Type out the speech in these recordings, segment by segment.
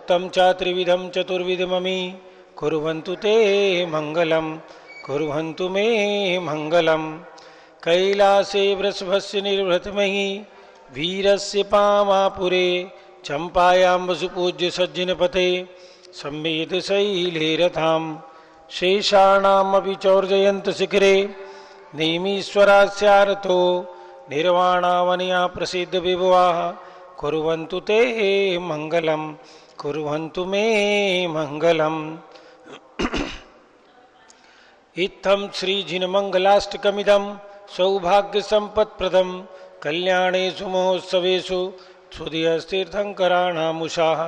यथोक्तं च त्रिविधं चतुर्विधममी कुर्वन्तु ते मङ्गलं कुर्वन्तु मे मङ्गलं कैलासे वृषभस्य निर्भृतमहि वीरस्य पामापुरे चम्पायां वसुपूज्य सज्जनपते संवेदशैलेरथां शेषाणामपि चौर्जयन्त शिखरे नेमीश्वरास्यारथो निर्वाणावनया प्रसिद्ध विभवाः कुर्वन्तु ते मङ्गलं कुर्वन्तु मे मङ्गलम्। इत्थं श्रीजिनमङ्गलाष्टकमिदं सौभाग्यसम्पत्प्रदं कल्याणेषु महोत्सवेषु सुधियस्तीर्थङ्कराणामुषाः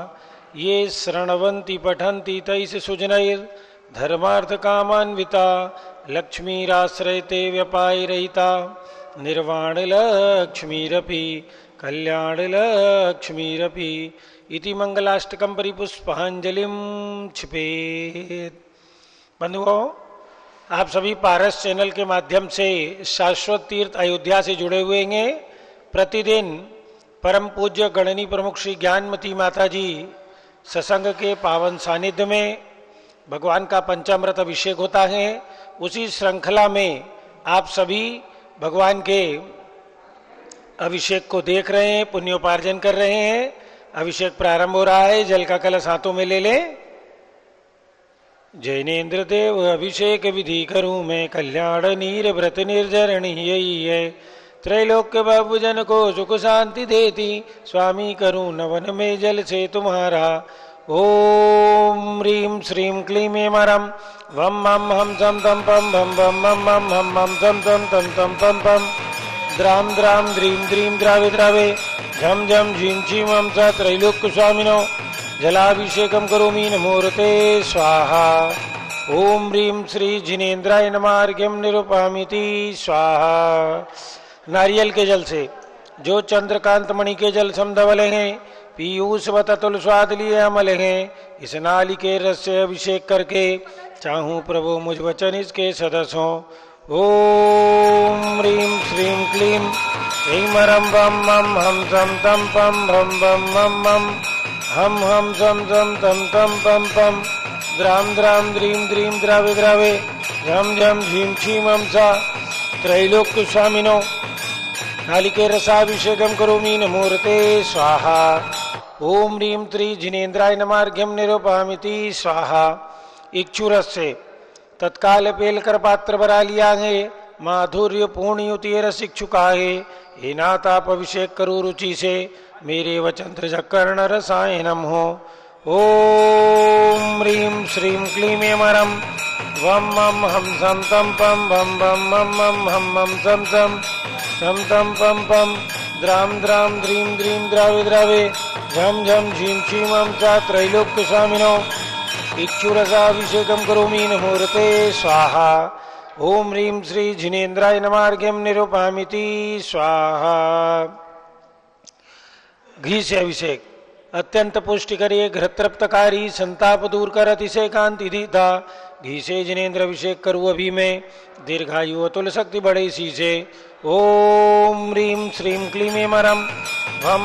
ये शृण्वन्ति पठन्ति तैः सुजनैर्धर्मार्थकामान्विता लक्ष्मीराश्रयते व्यपायरहिता निर्वाणलक्ष्मीरपि कल्याणलक्ष्मीरपि इति मंगलाष्टकं परिपुष्पांजलिं क्षिपेत्। बंधुओं, आप सभी पारस चैनल के माध्यम से शाश्वत तीर्थ अयोध्या से जुड़े हुए हैं। प्रतिदिन परम पूज्य गणनी प्रमुख श्री ज्ञानमती माता जी सत्संग के पावन सानिध्य में भगवान का पंचामृत अभिषेक होता है। उसी श्रृंखला में आप सभी भगवान के अभिषेक को देख रहे हैं, पुण्योपार्जन कर रहे हैं। अभिषेक प्रारंभ हो रहा है। जल का कलश हाथों में ले लें। जैनेन्द्र देव अभिषेक विधि करूं मैं, कल्याण नीर व्रत निर्जरणी यही है। त्रैलोक्य बाबू जन को सुख शांति देती, स्वामी करूं नवन में जल से तुम्हारा। ओम ह्रीं श्रीं क्लीं ऐं वम मम हम सम तम पम भम भम मम मम हम मम सम तम तम तम पम पम द्राम द्राम द्रीं द्रीं द्रावे द्रावे झम झम झीं झीं मम स त्रैलोक्य स्वामिनो जलाभिषेकम करोमि नमोरते स्वाहा। ओम ह्रीं श्री जिनेन्द्राय नमः अर्घ्यं निरूपयामि स्वाहा। नारियल के जल से जो चंद्रकांत मणि के जल समधवल हैं, पीयूषवत अतुल स्वाद लिए अमल हैं, इस नाली के रस से अभिषेक करके चाहूं प्रभु मुझ वचन इसके सदस्य हों। ओम ह्रीं श्रीं क्लीं ऐं वम मम हम सम तम पम भम भम मम मम हम सम सम तम तम पम पम द्राम द्राम द्रीं द्रीं द्रावे द्रावे झम झम झीं झीं मम सा त्रैलोक्य स्वामिनो नालिके रसाभिषेकम करोमि नमोरते स्वाहा। ओम ह्रीं त्रि जिनेन्द्राय नमः अर्घ्यं निरूपयामि स्वाहा। इक्षुरस से तत्काल पेलकर पात्र भरा लिया है, माधुर्य पूर्ण युति रस इच्छुका है। हे नाथ आप अभिषेक करो रुचि से, मेरे वचन त्रिजकर्ण रसायनम हो। ओम ह्रीं श्रीं क्लीं ऐं वम मम हम सम तम पम भम भम मम मम हम मम सम सम तम तम पम पम द्राम द्राम द्रीं द्रीं द्रावे द्रावे झम झम झीं झीं मम सा त्रैलोक्य स्वामिनो इक्षुरसाभिषेकम करोमि नमोरते स्वाहा। ओम ह्रीं श्री जिनेन्द्राय नमः अर्घ्यं निरूपयामि स्वाहा। घी से अभिषेक अत्यंत पुष्टिकरी घृतृप्तकारी संताप दूर कर अतिशय कांति दीता। घी से जिनेन्द्र अभिषेक करूँ अभी मैं, दीर्घायु अतुल शक्ति बढ़े इसी से। ओम ह्रीं श्रीं क्लीं ऐं वम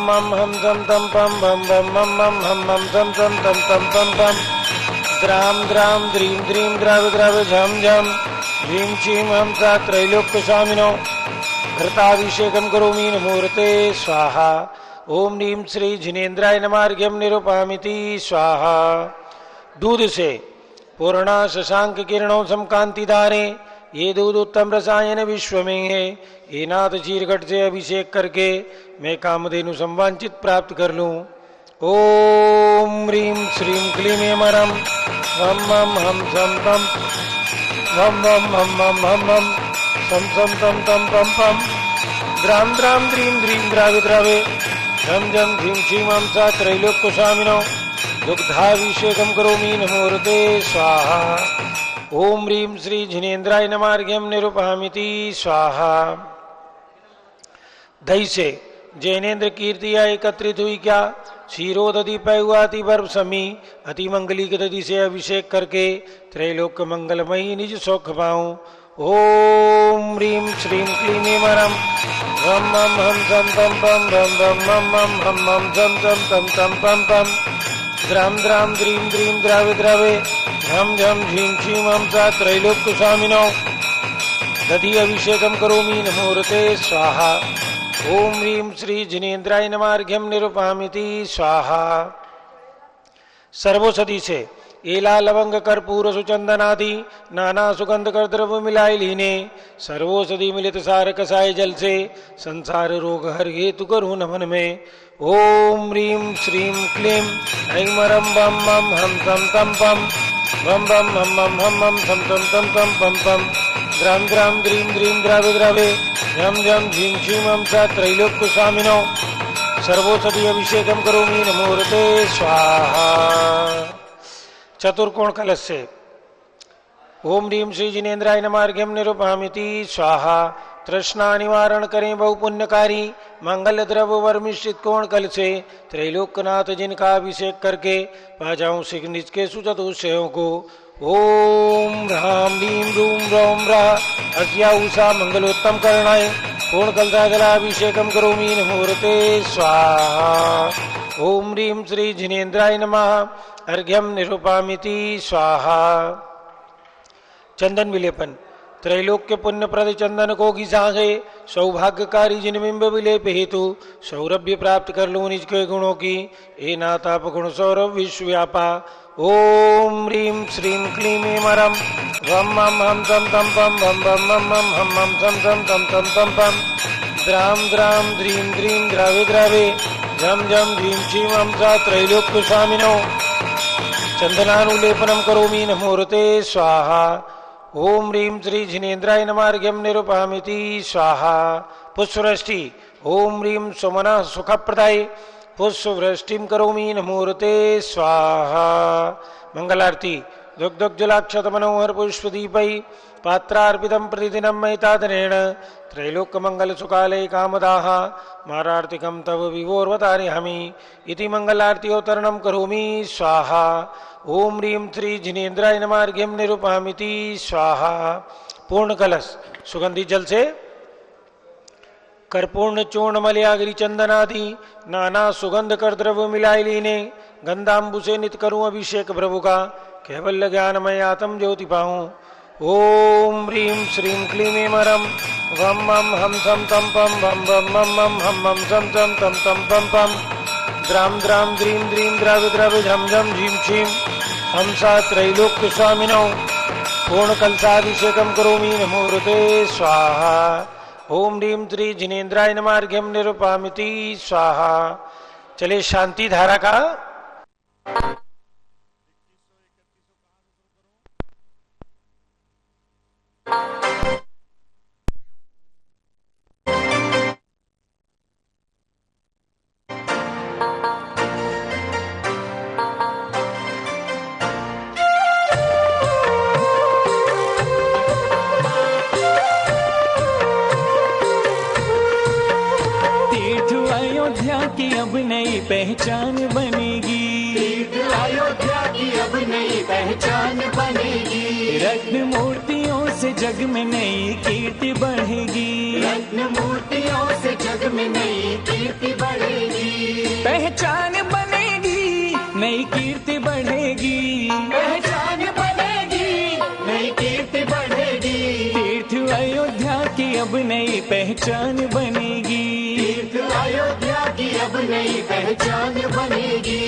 मम हम सम तम पम भम भम मम मम हम मम सम सम तम तम पम पम द्राम द्राम द्रीं द्रीं द्रावे द्रावे झम झम झीं झीं हम सा त्रैलोक्य स्वामिनो घृताभिषेकम करोमि नमोरते स्वाहा। ओम ह्रीं श्री जिनेन्द्राय नमः अर्घ्यं निरूपयामि स्वाहा। दूध से पूर्णा शशांक किरणों समकांति धारे, ये दूध उत्तम रसायन विश्व में है। हे नाथ चीरघट से अभिषेक करके मैं कामधेनु संवांचित प्राप्त कर लूं। ओम ह्रीं श्रीं क्लीं ऐं वम मम हम सम तम वम वम हम मम हम मम सम सम तम तम पम पम द्राम द्राम द्रीं द्रीं द्रावे द्रावे झम झम झीं झीं मम सा त्रैलोक्य स्वामिनो दुग्धाभिषेकम करोमि नमोरते स्वाहा। ओम ह्रीं श्री जिनेन्द्राय नमः अर्घ्यं निरूपयामि स्वाहा। दही से जैनेन्द्र कीर्तिया एकत्रित हुई क्या, क्षीरोदधि पैवाति वर्ष समी अति मंगली के दधि से अभिषेक करके त्रैलोक्य मंगलमयी निज सौख पाऊं। ओम ह्रीं श्रीं क्लीं ऐं वम मम हम सम तम पम भम भम मम मम हम मम सम सम तम तम पम पम द्राम द्राम द्रीम द्रीम द्रावे द्रावे झम झम झीम झीम हम सा त्रैलोक्य स्वामिनो दधि अभिषेकम करोमि नमोरते स्वाहा। ओम ह्रीं श्री जिनेन्द्राय नमार्घ्यम निरुपामिति स्वाहा। सर्वोषधि से एला लवंग कर्पूर सुचंदनादि नाना सुगंध कर द्रव्य मिलाए लीने सर्वोषधि मिलित सार कसाय जल से संसार रोग हर हेतु करूँ नमन में। ओम ह्रीं श्रीं क्लीं ऐं मरम बम बम हम तम तम पम बम बम हम हम थम तम तम तम पम पम द्राम द्राम द्रीम द्रीम द्रावे द्रावे झम झम झीम झीम हम सा त्रैलोक्य स्वामिनो सर्वोषधि अभिषेकम करोमि नमोरते स्वाहा। चतुर्कोण कलश से ओम ह्रीं श्री जिनेन्द्राय नमार्घ्यम निरुपामिति स्वाहा। तृष्णा निवारण करें बहु पुण्यकारी मंगल द्रव्य वर्मिश्रित कोण कल से त्रैलोक्यनाथ जिनका अभिषेक करके पा जाऊं सिख निज के सुचतुष्यों को। ओम ह्रां ह्रीं रूं रौं ह्रः अस्या उषा मंगलोत्तम करणाय कोण कलता जलाभिषेकम करोमि नमोरते स्वाहा। ओम ह्रीं श्री जिनेन्द्राय नमः अर्घ्यम निरुपामिति स्वाहा। चंदन विलेपन त्रैलोक्य पुण्य प्रद चंदन को घिसागे सौभाग्यकारी जिनबिंब विलेप हेतु सौरभ्य प्राप्त कर लूं निज के गुणों की ए नाताप गुण सौरभ विश्वव्यापा। ओम ह्रीं श्रीं क्लीं मरम वम मम हम तम तम पम बम बम मम मम हम तम तम तम तम तम पम द्राम द्राम द्रीं द्रीं द्रावे द्रावे झम झम झीम झीम हम सा त्रैलोक्य स्वामिनो चंदनानुलेपनम करोमि नमोरते स्वाहा। ओम ह्रीं श्री जिनेन्द्राय नमार्घ्यम निरुपामिति स्वाहा। पुष्पवृष्टि ओम ह्रीं सुमनः सुखप्रदाय पुष्पवृष्टिम करोमि नमोरते स्वाहा। मंगलारती दुग्धोज्ज्वलाक्षत मनोहर पुष्पदीपै पात्रार्पितं प्रतिदिनं मैतादनेन त्रैलोक्यमंगल सुकालय कामदाः मारार्तिकं तव विवोर्वतारिहमि इति मंगलारत्योत्तरणं करोमि स्वाहा। ओम ह्रीं श्री जिनेन्द्राय नमार्घ्यम निरुपामिति स्वाहा। पूर्ण कलश सुगंधित जल से कर्पूर्ण चूर्ण मलयागिरी चंदनादि नाना सुगंध कर द्रव्य मिलाए लीने गंधाम्बु से नित करूं अभिषेक प्रभु का केवल ज्ञानमय आत्म ज्योति पाऊं। ओम ह्रीं श्रीं क्लीं मरम वम मम हम थम तम पम बम बम मम मम हम सम तम तम तम पम पम द्राम द्राम द्रीं द्रीं द्रावे द्रावे झम झम झीम झीम हम सा त्रैलोक्य स्वामिनो पूर्ण कलशाभिषेकम करोमि नमोरते स्वाहा। ओम ह्रीं श्री जिनेन्द्राय नमार्घ्यम निरुपामिति स्वाहा। चले शांति धारा का की अब नई पहचान बनेगी। तीर्थ अयोध्या की अब नई पहचान बनेगी। रत्न मूर्तियों से जग में नई कीर्ति बढ़ेगी। रत्न मूर्तियों से जग में नई कीर्ति बढ़ेगी। पहचान बनेगी नई कीर्ति बढ़ेगी। पहचान बनेगी नई कीर्ति बढ़ेगी। तीर्थ अयोध्या की अब नई पहचान बनेगी। तीर्थ अयोध्या की अब नई पहचान बनेगी।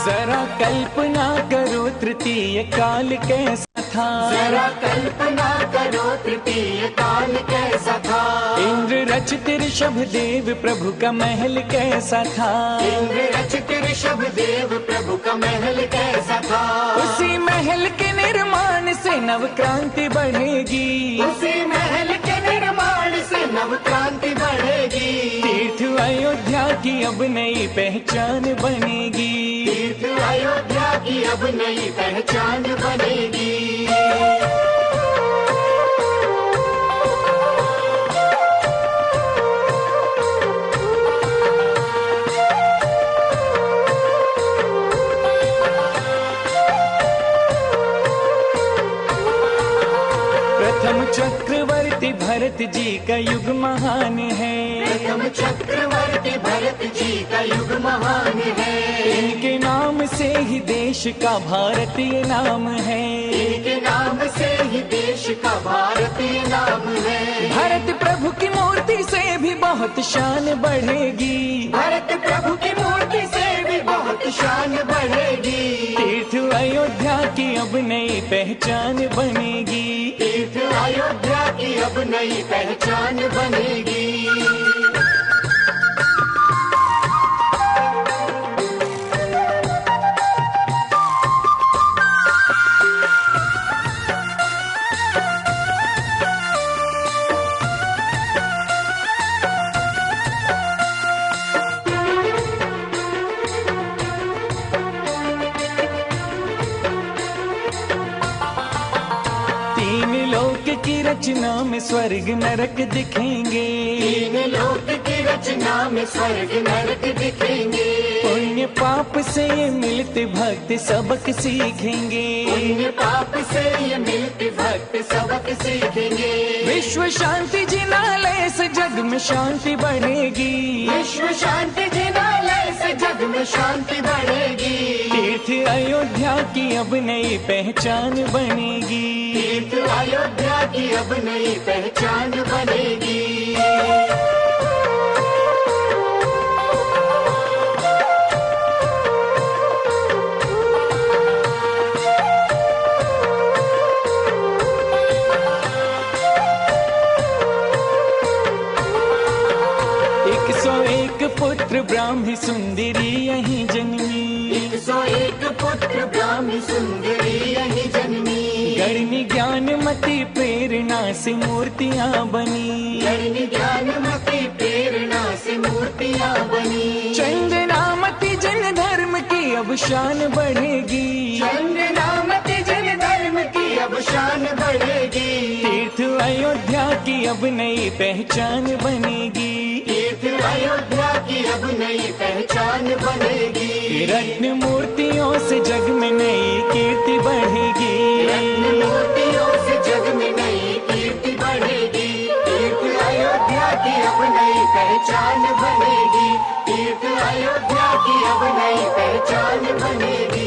जरा कल्पना करो तृतीय काल कैसा था। जरा कल्पना करो तृतीय काल कैसा था। इंद्र रचित ऋषभ देव प्रभु का महल कैसा था। इंद्र रचित ऋषभ देव प्रभु का महल कैसा था। उसी महल के निर्माण से नव क्रांति बढ़ेगी। उसी महल के निर्माण से नव क्रांति बढ़ेगी। तीर्थ अयोध्या की अब नई पहचान बनेगी। तीर्थ अयोध्या की अब नई पहचान बनेगी। प्रथम चक्रवर्ती भरत जी का युग महान है। प्रथम चक्रवर्ती भरत जी का युग महान है। इनके नाम से ही देश का भारतीय नाम है। इनके नाम से ही देश का भारतीय नाम है। भरत प्रभु की मूर्ति से भी बहुत शान बढ़ेगी। भरत प्रभु की मूर्ति से भी बहुत शान बढ़ेगी। तीर्थ अयोध्या की अब नई पहचान बनेगी। तीर्थ अयोध्या की अब नई पहचान बनेगी। की रचना में स्वर्ग नरक दिखेंगे। तीन लोक की रचना में स्वर्ग नरक दिखेंगे। पुण्य पाप से ये मिलते भक्त सबक सीखेंगे। पुण्य पाप से ये मिलते भक्त सबक सीखेंगे। विश्व शांति जिनालय से जग में शांति बढ़ेगी। विश्व शांति जिनालय से जग में शांति बढ़ेगी। तीर्थ अयोध्या की अब नई पहचान बनेगी। तीर्थ अयोध्या की अब नई पहचान बनेगी। पुत्र ब्राह्मी सुंदरी यहीं जन्मी। 101 पुत्र ब्राह्मी सुंदरी यहीं जन्मी। गणनी ज्ञानमती प्रेरणा से मूर्तियाँ बनी। गणनी ज्ञानमती प्रेरणा से मूर्तियाँ बनी। चंदनामती जन धर्म की अब शान बढ़ेगी। चंदनामती जन धर्म की अब शान बढ़ेगी। तीर्थ अयोध्या की अब नई पहचान बनेगी। तीर्थ अयोध्या की अब नई पहचान बनेगी। रत्न मूर्तियों से जग में नई कीर्ति बढ़ेगी। रत्न मूर्तियों से जग में नई कीर्ति बढ़ेगी। तीर्थ अयोध्या की अब नई पहचान बनेगी। तीर्थ अयोध्या की अब नई पहचान बनेगी।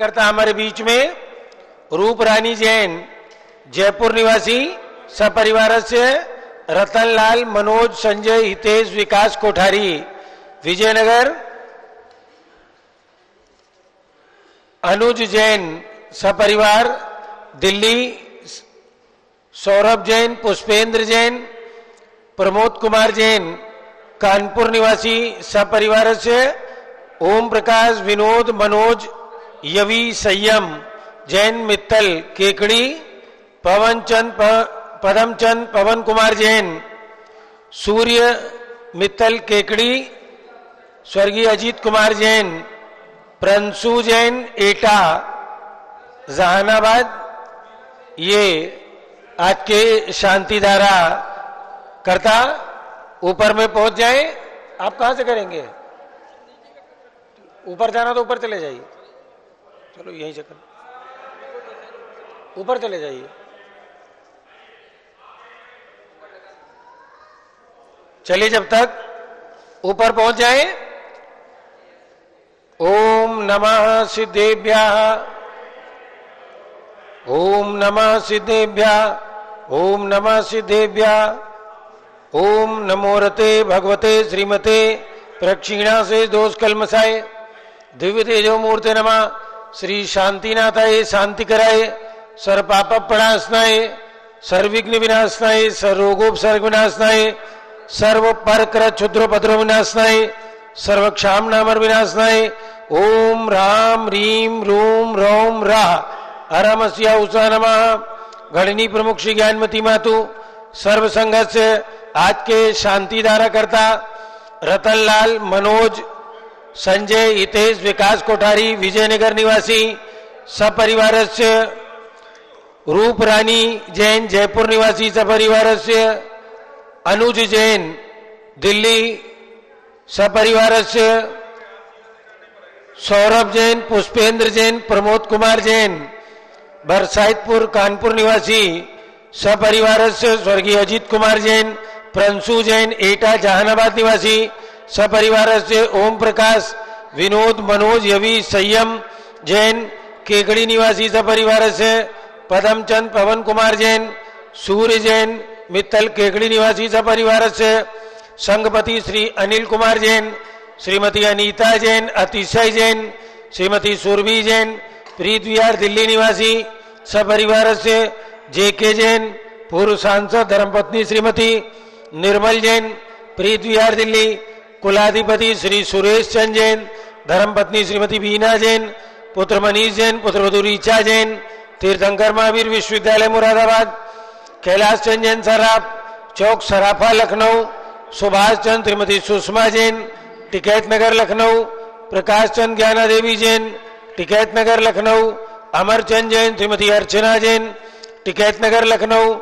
करता हमारे बीच में रूप रानी जैन, जयपुर निवासी, सपरिवार से रतनलाल, मनोज, संजय, हितेश, विकास कोठारी, विजयनगर। अनुज जैन सपरिवार दिल्ली, सौरभ जैन, पुष्पेंद्र जैन, प्रमोद कुमार जैन कानपुर निवासी, सपरिवार से ओम प्रकाश, विनोद, मनोज, यवी, संयम जैन मित्तल केकड़ी, पदमचंद पवन कुमार जैन, सूर्य मित्तल केकड़ी, स्वर्गीय अजीत कुमार जैन, प्रंशु जैन एटा जहानाबाद। ये आज के शांति धारा करता ऊपर में पहुंच जाए। आप कहां से करेंगे? ऊपर जाना तो ऊपर चले जाइए, चलो यहीं से कर, ऊपर चले जाइए। चलिए जब तक ऊपर पहुंच जाए। ओम नमः सिद्धेभ्यः, ओम नमः सिद्धेभ्यः, ओम नमः सिद्धेभ्यः, ओम नमोरते भगवते श्रीमते प्रक्षिणा से दोष कलमसाए दिव्य तेजो मूर्ते नमः। श्री शांतिनाथाय शांति कराए, सर्व पाप प्रणाशनाय, सर्वविघ्न विनाशनाय, सर्वरोगोपसर्ग विनाशनाय, सर्व परकर क्षुद्र भद्र विनाशनाय, सर्व क्षाम नामर विनाशनाय। ओम राम रीम रूम रोम रा हरमस्या उषा नमः। गणनी प्रमुख श्री ज्ञानमती मातु, सर्व संघर्ष आज के शांति धारा करता रतनलाल, मनोज, संजय, हितेश, विकास कोठारी, विजयनगर निवासी, सपरिवार से रूप रानी जैन, जयपुर निवासी, सपरिवार से अनुज जैन दिल्ली, सपरिवार से सौरभ जैन, पुष्पेंद्र जैन, प्रमोद कुमार जैन, बरसाइतपुर कानपुर निवासी, सपरिवार से स्वर्गीय अजीत कुमार जैन, प्रंशु जैन एटा जहानाबाद निवासी, सपरिवार से ओम प्रकाश, विनोद, मनोज, यवी, संयम जैन केकड़ी निवासी, सपरिवार से पदमचंद पवन कुमार जैन, सूर्य जैन मित्तल केकड़ी निवासी, सपरिवार से संघपति श्री अनिल कुमार जैन, श्रीमती अनीता जैन, अतिशय जैन, श्रीमती सुरभि जैन, प्रीत विहार दिल्ली निवासी, सपरिवार से जेके जैन, पूर्व सांसद धर्मपत्नी श्रीमती निर्मल जैन, प्रीत विहार दिल्ली, कुलाधिपति श्री सुरेश चंद जैन, धर्मपत्नी श्रीमती बीना जैन, पुत्र मनीष जैन, पुत्रवधू रीचा जैन, तीर्थंकर महावीर विश्वविद्यालय मुरादाबाद, कैलाश चंद जैन सराफ चौक सराफा लखनऊ, सुभाष चंद श्रीमती सुषमा जैन, टिकैत नगर लखनऊ, प्रकाश चंद ज्ञाना देवी जैन, टिकैत नगर लखनऊ, अमरचंद जैन, श्रीमती अर्चना जैन, टिकैत नगर लखनऊ,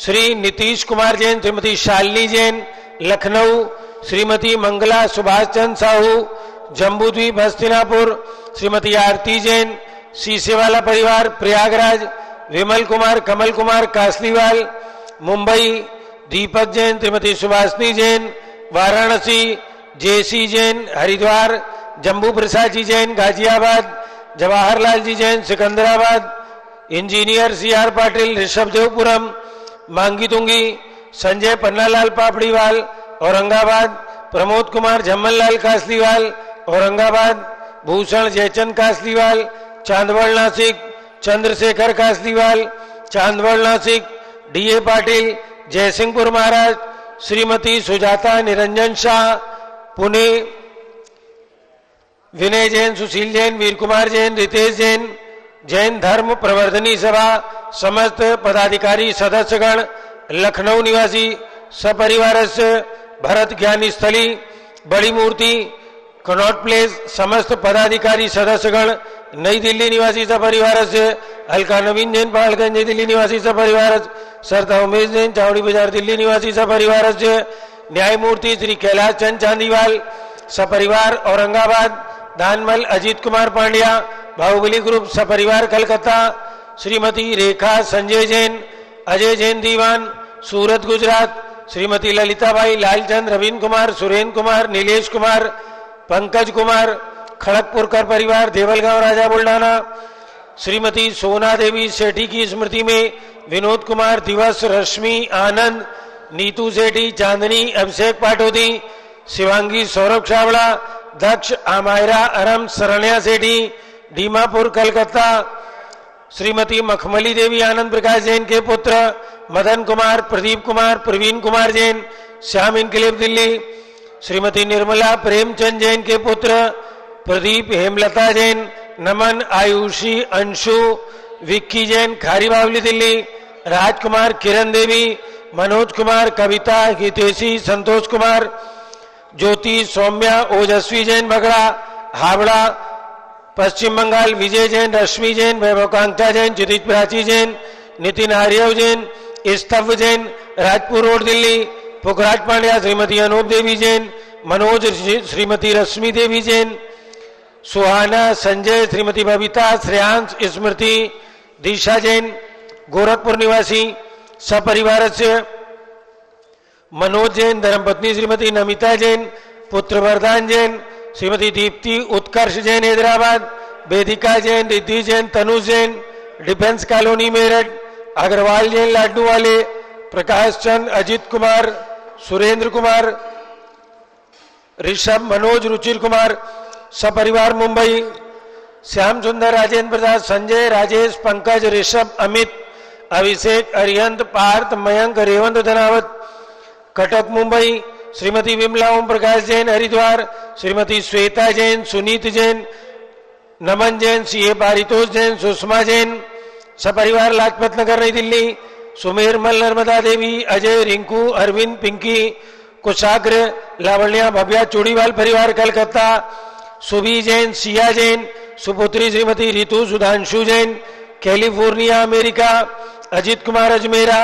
श्री नीतीश कुमार जैन, श्रीमती शालिनी जैन, लखनऊ, श्रीमती मंगला सुभाष चंद साहू, जम्बूद्वीप हस्तिनापुर, श्रीमती आरती जैन, सीसेवाला परिवार Prayagraj, Vimal Kumar, Kamal Kumar Kasliwal, Mumbai, Deepak Jain, Shrimati Subhashni Jain, Varanasi, JC Jain, Haridwar, Jambu Prasad ji Jain, Ghaziabad, Jawaharlal ji Jain, Secunderabad, engineer C R Patil, Rishabhdevpuram, Mangitungi, Sanjay Pannalal Papdiwal, Aurangabad, Pramod Kumar Jhammanlal Kasliwal, Aurangabad, Bhushan Jaichand Kasliwal, Chandwad Nashik, Chandrashekhar Kasliwal, Chandwad Nashik, DA Patil, Jaysingpur Maharaj, Shrimati Sujata Niranjan Shah, Pune, Vinay Jain, Sushil Jain, Veer Kumar Jain, Ritesh Jain, Jain धर्म प्रवर्धनी सभा समस्त पदाधिकारी सदस्यगण, लखनऊ निवासी, सपरिवार से भरत ज्ञान स्थली, बड़ी मूर्ति, कनॉट प्लेस, समस्त पदाधिकारी सदस्यगण, नई दिल्ली निवासी सपरिवार से हल्का नवीन जैन, पहाड़गंज नई दिल्ली निवासी सपरिवार, सरता उमेश जैन, चावड़ी बाजार दिल्ली निवासी सपरिवार से न्यायमूर्ति श्री कैलाश चंद चांदीवाल, सपरिवार औरंगाबाद, दानमल अजीत कुमार पांड्या, बाहुबली ग्रुप सपरिवार कलकत्ता, श्रीमती रेखा संजय जैन, अजय जैन दीवान, सूरत गुजरात, श्रीमती ललिताबाई, लालचंद, रवीन कुमार, सुरेन कुमार, नीलेश कुमार, पंकज कुमार, खड़गपुरकर परिवार देवलगांव राजा बुल्ढाना। श्रीमती सोना देवी सेठी की स्मृति में विनोद कुमार दिवस, रश्मि आनंद, नीतू सेठी, चांदनी, अभिषेक पाटोदी, शिवांगी सौरभ छावड़ा, दक्ष, आमायरा अरम, शरण्या सेठी, दीमापुर कलकत्ता। श्रीमती मखमली देवी आनंद प्रकाश जैन के पुत्र मदन कुमार, प्रदीप कुमार, प्रवीण कुमार जैन, श्याम इनकलेब दिल्ली। श्रीमती निर्मला प्रेमचंद जैन के पुत्र प्रदीप, हेमलता जैन, नमन, आयुषी, अंशु, विक्की जैन, खारी बावली दिल्ली। राजकुमार, किरण देवी, मनोज कुमार, कविता, हितेशी, संतोष कुमार, ज्योति, सौम्या, ओजस्वी जैन बगड़ा, हावड़ा पश्चिम बंगाल। विजय जैन, रश्मि जैन, वैभवकांक्षा जैन, चिदित प्राची जैन, नितिन आर्यव जैन, स्तव जैन, राजपुर रोड दिल्ली। पुखराज पांड्या, श्रीमती अनूप देवी जैन, मनोज, श्रीमती रश्मि देवी जैन, सुहाना, संजय, श्रीमती बबीता, श्रेयांश, स्मृति, दिशा जैन, गोरखपुर निवासी सपरिवार से। मनोज जैन, धर्मपत्नी श्रीमती नमिता जैन, पुत्र वरदान जैन, श्रीमती दीप्ति, उत्कर्ष जैन हैदराबाद, वेदिका जैन, रिद्धि जैन, तनुज जैन, डिफेंस कॉलोनी मेरठ। अग्रवाल जैन, लाडू वाले, प्रकाश चंद, अजित कुमार, सुरेंद्र कुमार, ऋषभ, मनोज, रुचिर कुमार सपरिवार मुंबई। श्याम सुंदर, राजेंद्र प्रसाद, संजय, राजेश, पंकज, ऋषभ, अमित, अभिषेक, अरिहंत, पार्थ, मयंक, रेवंत धनावत कटक मुंबई। श्रीमती विमला ओम प्रकाश जैन हरिद्वार, श्रीमती श्वेता जैन, सुनीत जैन, नमन जैन, सीए पारितोष जैन, सुषमा जैन सपरिवार लाजपत नगर नई दिल्ली। सुमेर मल, नर्मदा देवी, अजय, रिंकू, अरविंद, पिंकी, कुशाग्र, लावण्या, भव्या चूड़ीवाल परिवार कलकत्ता। सुबी जैन, सिया जैन, सुपुत्री श्रीमती रितु, सुधांशु जैन, कैलिफोर्निया अमेरिका। अजित कुमार अजमेरा,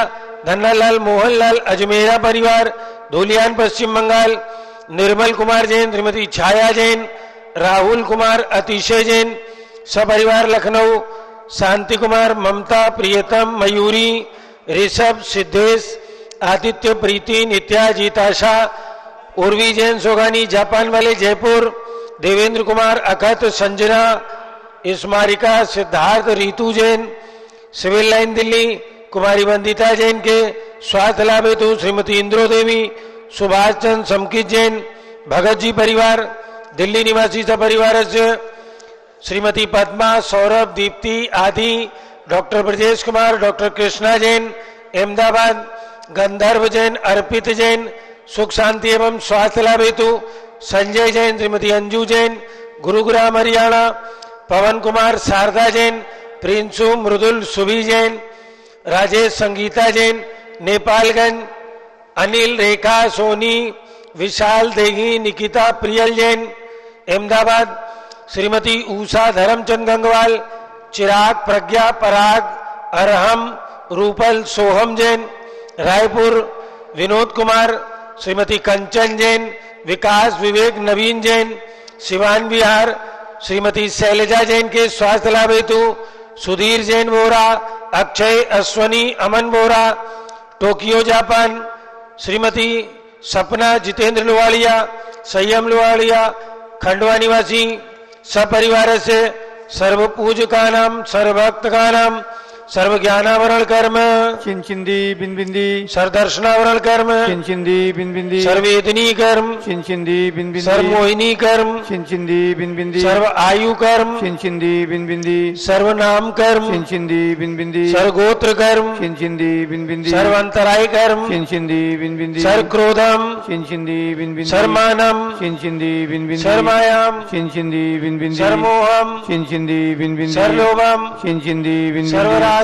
धन्नालाल, मोहनलाल अजमेरा परिवार धूलियान पश्चिम बंगाल। निर्मल कुमार जैन, श्रीमती छाया जैन, राहुल कुमार, अतिशय जैन सपरिवार लखनऊ। शांति कुमार, ममता, प्रियतम, मयूरी, ऋषभ, सिद्धेश, आदित्य, प्रीति, नित्या, जीताशा, उर्वी जैन सोगानी जापान वाले जयपुर। देवेंद्र कुमार, अखत, संजना, स्मारिका, सिद्धार्थ, रीतु जैन सिविल लाइन दिल्ली। कुमारी वंदिता जैन के स्वास्थ्य लाभ हेतु श्रीमती इंद्रो देवी, सुभाष चंद्र, समकित जैन, भगत जी परिवार दिल्ली निवासी सपरिवार से। श्रीमती पद्मा, सौरभ, दीप्ति आदि। Doctor Brajesh Kumar, doctor Krishna Jain Ahmedabad. गंधर्व जैन, अर्पित जैन सुख शांति एवं स्वास्थ्य लाभ हेतु। संजय जैन, श्रीमती अंजू जैन, गुरुग्राम हरियाणा। पवन कुमार, शारदा जैन, प्रिंसु, मृदुल, सुभी जैन, राजेश, संगीता जैन नेपालगंज। अनिल, रेखा, सोनी, विशाल, देगी, निकिता, प्रियल जैन अहमदाबाद। श्रीमती ऊषा धर्मचंद गंगवाल, चिराग, प्रज्ञा, पराग, अरहम, रूपल, सोहम जैन रायपुर। विनोद कुमार, श्रीमती कंचन जैन, विकास, विवेक, नवीन जैन सिवान बिहार। श्रीमती शैलजा जैन के स्वास्थ्य लाभ हेतु। सुधीर जैन बोरा, अक्षय, अश्वनी, अमन बोरा, टोक्यो जापान। श्रीमती सपना, जितेंद्र लुवाड़िया, संयम लुवाड़िया, खंडवा निवासी सपरिवार से। सर्व पूज का नाम, सर्वभक्त का नाम, सर्व ज्ञानावरण कर्म चिंचिंदी बिंबिंदी, सर्वदर्शनावरण कर्म चिंचिंदी बिंबिंदी, सर्वेदनी कर्म चिंचिंदी बिंबिंदी, सर्वमोहिनी कर्म चिंचिंदी बिंबिंदी, सर्व आयु कर्म चिंचिंदी बिंबिंदी, सर्वनाम कर्म चिंचिंदी बिंबिंदी, सर्वगोत्र कर्म चिंचिंदी बिंबिंदी, सर्वंतराय कर्म चिंचिंदी बिंबिंदी, सर्वक्रोधम चिंचिंदी बिंबिंदी, सर्वमानम चिंचिंदी बिंबिंदी, सर्वमायाम चिंचिंदी बिंबिंदी, सर्वमोहम चिंचिंदी बिंबिंदी, सर्वलोभम चिंचिंदी बिंबिंदी, सर्वरागम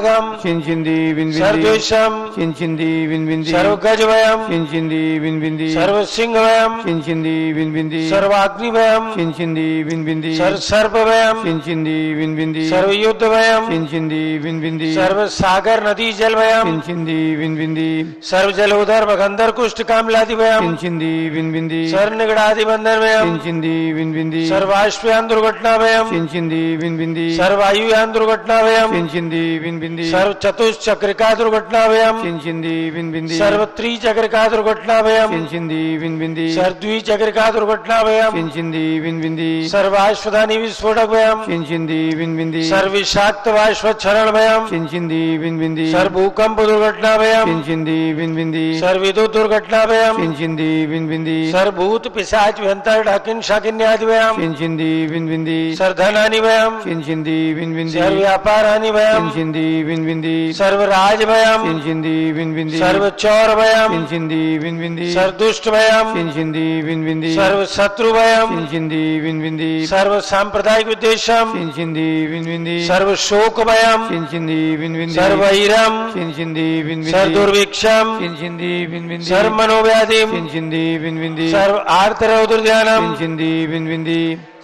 चिंचिंदी बिंबिंदी, सर्वद्वेषम चिंचिंदी बिंबिंदी, सर्वगजवयम चिंचिंदी बिंबिंदी, सर्वसिंहवयम चिंचिंदी बिंबिंदी, सर्वाग्निवयम चिंचिंदी बिंबिंदी, सर्वसर्पवयम चिंचिंदी बिंबिंदी, सर्वयुद्धवयम चिंचिंदी बिंबिंदी, सर्वसागर नदी जलवयम चिंचिंदी बिंबिंदी, सर्वजलोदर मगंधर कुष्ठ कामलादिवयम चिंचिंदी बिंबिंदी, सर्वनिगड़ादि बंधनवयम चिंचिंदी बिंबिंदी, सर्वाश्वयान दुर्घटनावयम चिंचिंदी बिंबिंदी, सर्वायुयान दुर्घटनावयम चिंचिंदी बिंबिंदी, बिंदी सर्व चतुष्चक्रिका दुर्घटनाभयम् चिंचिंदी बिन बिंदी सर्व त्रिचक्रिका दुर्घटनाभयम् चिंचिंदी बिन बिंदी सर्व द्विचक्रिका दुर्घटनाभयम् चिंचिंदी बिन बिंदी सर्वाश्वधानी विस्फोटभयम् चिंचिंदी बिन बिंदी सर्विषाक्त वाष्पक्षरणभयम् चिंचिंदी बिन बिंदी सर्वभूकंप दुर्घटनाभयम् चिंचिंदी बिन बिंदी सर्वविद्युत दुर्घटनाभयम् चिंचिंदी बिन बिंदी सर्वभूत पिशाच व्यंतर डाकिन शाकिन्यादिभयम् चिंचिंदी बिन बिंदी सर्वधनानिभयम् चिंचिंदी बिन बिंदी सर्वव्यापारानिभयम् चिंचिंदी बिन बिंदी सर्वराजभयम् चिंचिंदी बिन बिंदी सर्वचौरभयम् चिंचिंदी बिन बिंदी सर्वदुष्टभयम् चिंचिंदी बिन बिंदी सर्वशत्रुभयम् चिंचिंदी बिन बिंदी सर्वसाम्प्रदायिक विद्वेषम् चिंचिंदी बिन बिंदी सर्वशोकभयम् चिंचिंदी बिन बिंदी सर्वैरम् चिंचिंदी बिन बिंदी सर्वदुर्भिक्षम् चिंचिंदी बिन बिंदी सर्वमनोव्याधिम् चिंचिंदी बिन बिंदी सर्व आर्तरौद्रध्यानम् चिंचिंदी बिन बिंदी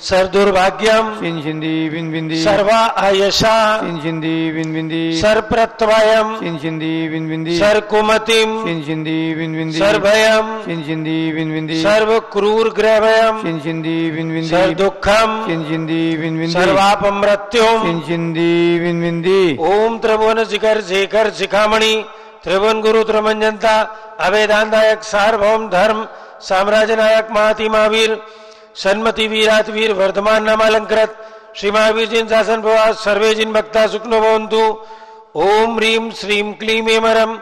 सर्वदुर्भाग्यम् चिंचिंदी बिन बिंदी सर्व आयशा चिंचिंदी बिन बिंदी सर्वप्रत्यवायम् चिंचिंदी बिन बिंदी सर्वकुमतिम् चिंचिंदी बिन बिंदी सर्वभयम् चिंचिंदी बिन बिंदी सर्वक्रूर ग्रहभयम् चिंचिंदी बिन बिंदी सर्वदुःखम् चिंचिंदी बिन बिंदी सर्वापमृत्युम् चिंचिंदी बिन बिंदी ओम त्रिभुवन शिखर शेखर शिखामणि त्रिभुवन गुरु त्रिमंजनता अवेदांतायक सार्वभौम धर्म साम्राज्य नायक महाति महावीर सन्मति वीरातवीर वर्धमान नामालंकृत श्री महावीर जिन शासन प्रवास सर्वे जिन भक्ता सुखनो भवन्तु। ओम ह्रीं श्रीं क्लीं एमरम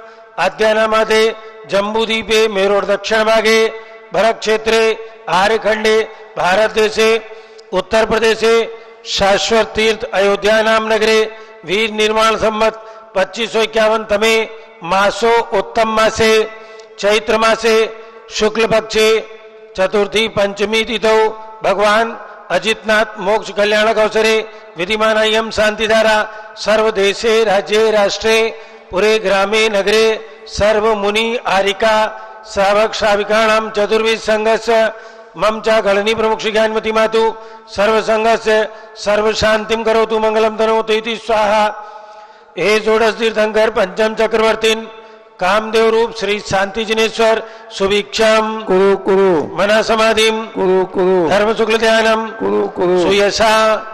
आद्यानामादे जम्बूदीपे मेरोड दक्षिण भागे भरत क्षेत्रे आर्यखंडे भारत देशे उत्तर प्रदेशे शाश्वत तीर्थ अयोध्या नाम नगरे वीर निर्माण संवत 2551 तमे मासो उत्तम मासे चैत्र मासे शुक्ल पक्षे चतुर्थी पंचमी तिथौ भगवान अजितनाथ मोक्ष कल्याणक अवसरे विधिमानायम शांतिधारा सर्वदेशे राज्ये राष्ट्रे पुरे ग्रामे नगरे सर्व मुनि आरिका श्रावक श्राविकाणाम चतुर्विध संघस्य मम च गणनी प्रमुख श्री ज्ञानमती मातु सर्व संघस्य सर्व शांतिम करोतु मंगलम तनोतु इति स्वाहा। हे जोड़स तीर्थंकर पंचम चक्रवर्तीन कामदेव रूप श्री शांति जिनेश्वर सुभिक्षम कुरु कुरु मना समाधिम कुरु कुरु धर्म शुक्ल ध्यानम कुरु कुरु सुयशा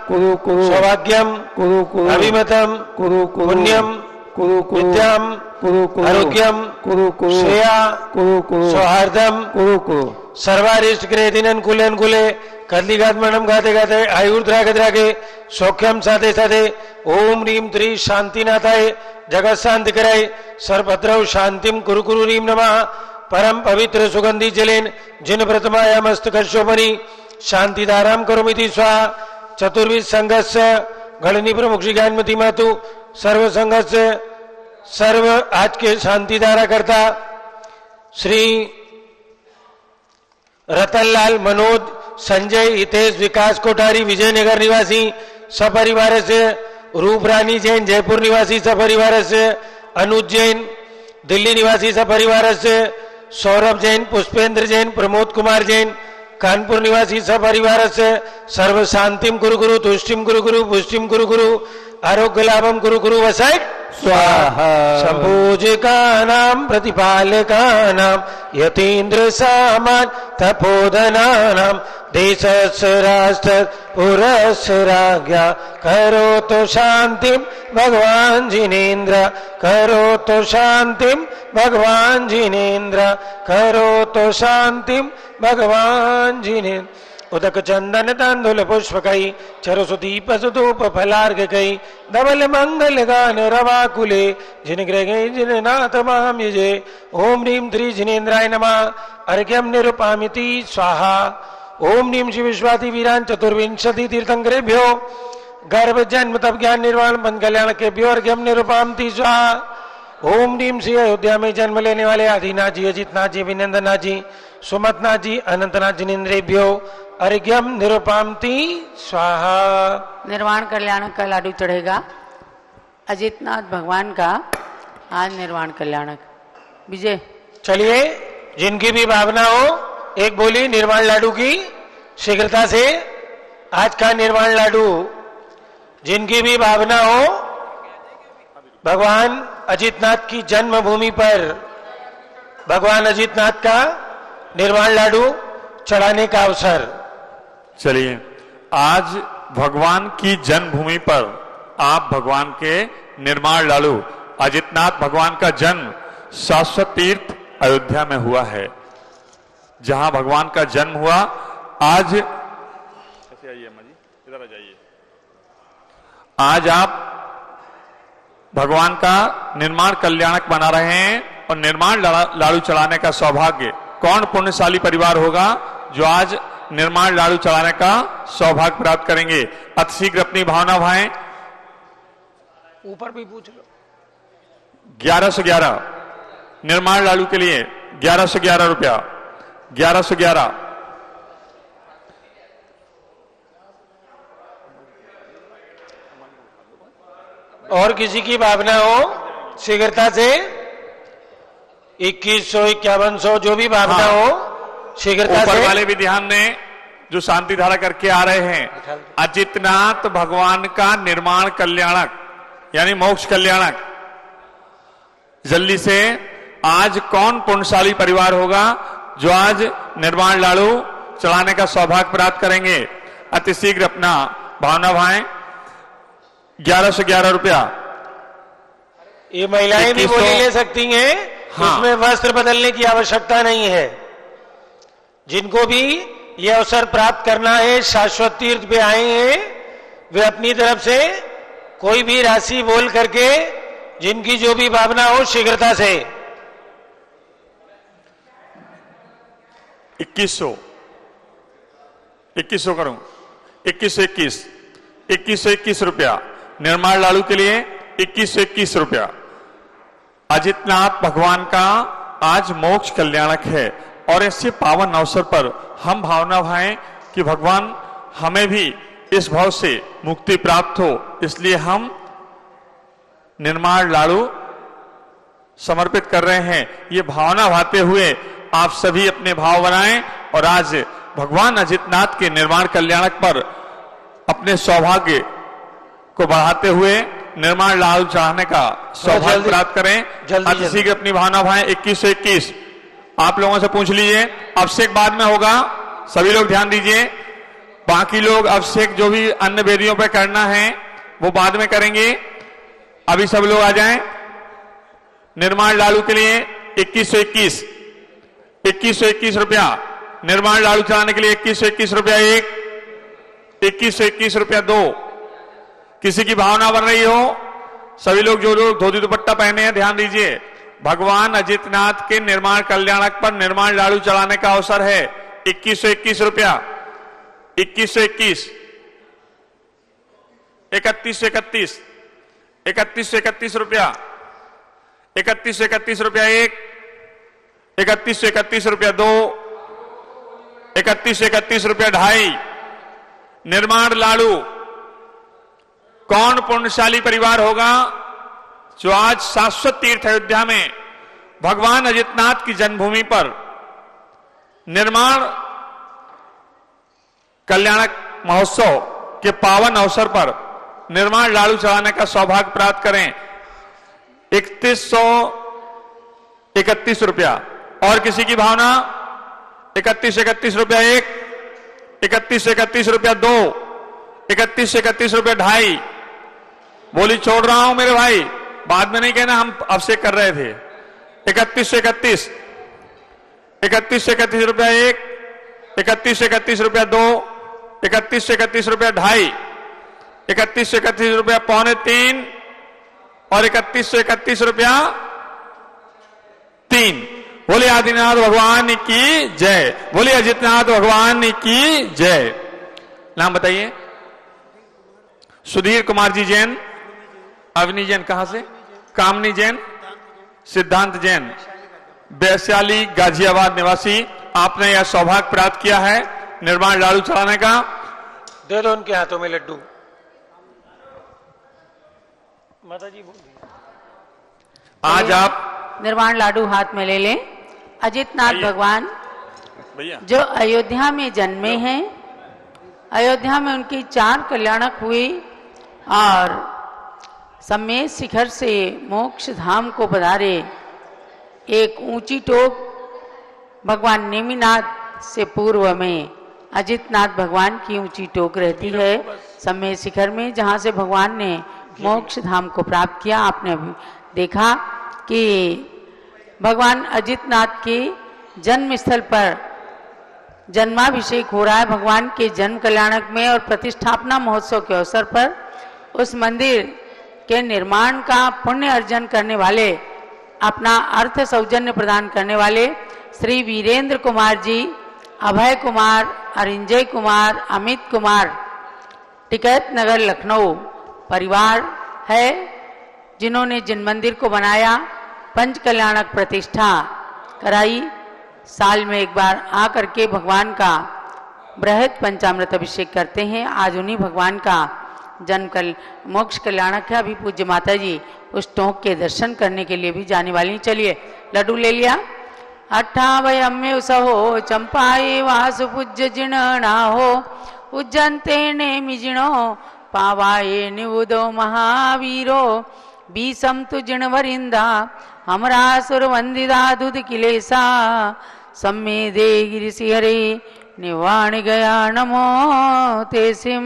कुरु कुरु सौभाग्यम कुरु कुरु अभिमतम कुरु कुरु पुण्यम कुरु कुरु विद्याम कुरु कुरु आरोग्यम कुरु कुरु श्रेया कुरु कुरु सौहार्दम कुरु कुरु सर्वारिष्ट ग्रह दिन अनुकूले अनुकूले कदलीघात मणम गाते गाते आयुर्द्रागे सौख्यम साधे साधे ओम ह्रीं त्रि शांतिनाथाय जगत शांति कराय सर्वभद्रव शांतिम कुरु कुरु ह्रीं नमः परम पवित्र सुगंधि जलेन जिन प्रथमाया मस्तकर्षोपरि शांतिधाराम करोमिति स्वाहा। चतुर्विध संघस्य गणनी प्रमुख श्री ज्ञानमती मातु सर्व संघस्य सर्व आज के शांतिधारा करता श्री रतनलाल मनोज संजय हितेश विकास कोठारी विजयनगर निवासी सपरिवार से रूपरानी जैन जयपुर निवासी सपरिवार से अनुज जैन दिल्ली निवासी सपरिवार से सौरभ जैन पुष्पेंद्र जैन प्रमोद कुमार जैन कानपुर निवासी सपरिवार से सर्व शांतिम कुरु गुरु तुष्टिम कुरु गुरु पुष्टिम कुरु गुरु आरोग्य लाभम कुरु गुरु वसाय स्वाहा। संपूजिकानां प्रतिपालकानां यतीन्द्र सामान तपोधनानां देशस्य राष्ट्र पुरस्य राज्ञा करोतु शांतिं भगवान जिनेन्द्र करोतु शांतिं भगवान जिनेन्द्र करोतु शांतिं भगवान जिनेन्द्र। उदक चंदन तांदुल पुष्पकई चरुसुदीप सुधूप फलार्घ कई धवल मंगल गान रवाकुले जिन ग्रह जिन नाथ माम यजे ओम ह्रीं त्रि जिनेन्द्राय नमः अर्घ्यम निरुपामिति स्वाहा। ओम ह्रीं शिव विश्वाति वीरान चतुर्विंशति तीर्थंकरेभ्यो गर्भ जन्म तप ज्ञान निर्वाण बंध कल्याण केभ्यो अर्घ्यम निरुपामिति स्वाहा। ओम ह्रीं श्री अयोध्या में जन्म लेने वाले आदिनाथ जी अजितनाथ जी अभिनंदननाथ जी सुमतनाथ जी अनंतनाथ जिनेन्द्रेभ्यो अर्घ्यम निरुपामति स्वाहा। निर्वाण कल्याण का लाडू चढ़ेगा अजितनाथ भगवान का आज निर्वाण कल्याणक विजय। चलिए जिनकी भी भावना हो एक बोली निर्वाण लाडू की शीघ्रता से आज का निर्वाण लाडू जिनकी भी भावना हो भगवान अजितनाथ की जन्मभूमि पर भगवान अजितनाथ का निर्वाण लाडू चढ़ाने का अवसर। चलिए आज भगवान की जन्मभूमि पर आप भगवान के निर्माण लाड़ू। अजितनाथ भगवान का जन्म शाश्वत तीर्थ अयोध्या में हुआ है, जहां भगवान का जन्म हुआ। आज कैसे आइए अम्मा जी, इधर आ जाइए। आज आप भगवान का निर्माण कल्याणक बना रहे हैं और निर्माण लाड़ू चढ़ाने का सौभाग्य कौन पुण्यशाली परिवार होगा जो आज निर्माण लाड़ू चढ़ाने का सौभाग्य प्राप्त करेंगे। अतिशीघ्र अपनी भावना भाएं। ऊपर भी पूछ लो। 1111 निर्माण लाड़ू के लिए 1111 रुपया। 1111। और किसी की भावना हो शीघ्रता से 2100 5100 जो भी भावना हाँ। हो शीघ्रता ऊपर से। वाले भी ध्यान दें जो शांति धारा करके आ रहे हैं। अजितनाथ भगवान का निर्माण कल्याणक यानी मोक्ष कल्याणक। जल्दी से आज कौन पुण्यशाली परिवार होगा जो आज निर्माण लाड़ू चढ़ाने का सौभाग्य प्राप्त करेंगे। अतिशीघ्र अपना भावना भाएं। 1111 रुपया। ये महिलाएं भी बोली ले सकती हैं। हाँ। उसमें वस्त्र बदलने की आवश्यकता नहीं है। जिनको भी ये अवसर प्राप्त करना है, शाश्वत तीर्थ पे आए हैं, वे अपनी तरफ से कोई भी राशि बोल करके जिनकी जो भी भावना हो शीघ्रता से। 2100 करूं। 2121 रुपया निर्माण लाड़ू के लिए। 2121 रुपया। अजितनाथ भगवान का आज मोक्ष कल्याणक है और ऐसे पावन अवसर पर हम भावना भाएं कि भगवान हमें भी इस भाव से मुक्ति प्राप्त हो, इसलिए हम निर्माण लाड़ू समर्पित कर रहे हैं। ये भावना भाते हुए आप सभी अपने भाव बनाएं और आज भगवान अजितनाथ के निर्माण कल्याणक पर अपने सौभाग्य को बढ़ाते हुए निर्माण लाड़ू चढ़ाने का सौभाग्य प्राप्त करें। अतिशीघ्र अपनी भावना भाएं। 2121 आप लोगों से पूछ लीजिए। अभिषेक बाद में होगा, सभी लोग ध्यान दीजिए। बाकी लोग अभिषेक जो भी अन्य वेदियों पर करना है वो बाद में करेंगे। अभी सब लोग आ जाएं। निर्माण लाड़ू के लिए 2121 रुपया। निर्माण लाड़ू चढ़ाने के लिए 2121 रुपया एक। 2121 रुपया दो। किसी की भावना बन रही हो, सभी लोग जो लोग धोती दुपट्टा पहने हैं ध्यान दीजिए। भगवान अजितनाथ के निर्माण कल्याणक पर निर्माण लाड़ू चढ़ाने का अवसर है। 2121 रुपया। 2121। 3131। 3131 रुपया। 3131 रुपया एक। 3131 रुपया दो। 3131 रुपया ढाई। निर्माण लाड़ू कौन पुण्यशाली परिवार होगा जो आज शाश्वत तीर्थ अयोध्या में भगवान अजितनाथ की जन्मभूमि पर निर्माण कल्याणक महोत्सव के पावन अवसर पर निर्माण लाड़ू चढ़ाने का सौभाग्य प्राप्त करें। 3131 रुपया। और किसी की भावना 3131 रुपया एक। 3131 रुपया दो। 3131 रुपया ढाई। बोली छोड़ रहा हूं मेरे भाई, बाद में नहीं कहना हम अभिषेक कर रहे थे। 3131। 3131 रुपया एक। 3131 रुपया दो। 3131 रुपया ढाई। 3131 रुपया पौने तीन और 3131 रुपया तीन। बोले आदिनाथ भगवान की जय। बोले अजितनाथ भगवान की जय। नाम बताइए। सुधीर कुमार जी जैन। अवनी जैन कहां से? कामनी जैन। सिद्धांत जैन वैशाली गाजियाबाद निवासी। आपने यह सौभाग्य प्राप्त किया है निर्माण लाड़ू चढ़ाने का। दे दो उनके हाथों में लड्डू। माता जी बोलिए। आज आप निर्माण लाडू हाथ में ले लें। अजितनाथ भगवान भैया जो अयोध्या में जन्मे हैं, अयोध्या में उनकी 4 कल्याणक हुई और सम्मेद शिखर से मोक्ष धाम को पधारे। एक ऊंची टोक भगवान नेमिनाथ से पूर्व में अजितनाथ भगवान की ऊंची टोक रहती है सम्मेद शिखर में, जहां से भगवान ने मोक्ष धाम को प्राप्त किया। आपने अभी देखा कि भगवान अजितनाथ के जन्म स्थल पर जन्माभिषेक हो रहा है भगवान के जन्म कल्याणक में, और प्रतिष्ठापना महोत्सव के अवसर पर उस मंदिर के निर्माण का पुण्य अर्जन करने वाले, अपना अर्थ सौजन्य प्रदान करने वाले श्री वीरेंद्र कुमार जी, अभय कुमार, अरिंजय कुमार, अमित कुमार, टिकैत नगर लखनऊ परिवार है, जिन्होंने जिन मंदिर को बनाया, पंच कल्याणक प्रतिष्ठा कराई, साल में एक बार आकर के भगवान का बृहद पंचामृत अभिषेक करते हैं। आज उन्हीं भगवान का जन्म मोक्ष कल्याणक है। अभी पूज्य माता जी उस टोंक के दर्शन करने के लिए भी जाने वाली। चलिए लड्डू ले लिया। अट्ठावयम्य उसहो चंपाए वासु पूज्य जिणना हो, उज्जंते ने मिजिणो पावाए निवुदो महावीरो, बीसम तु जिणवरिंदा हमरा सुर वंदिदा दुध किलेसा, सम्मेदे गिरिसि हरे निवाण गया नमो तेसिम।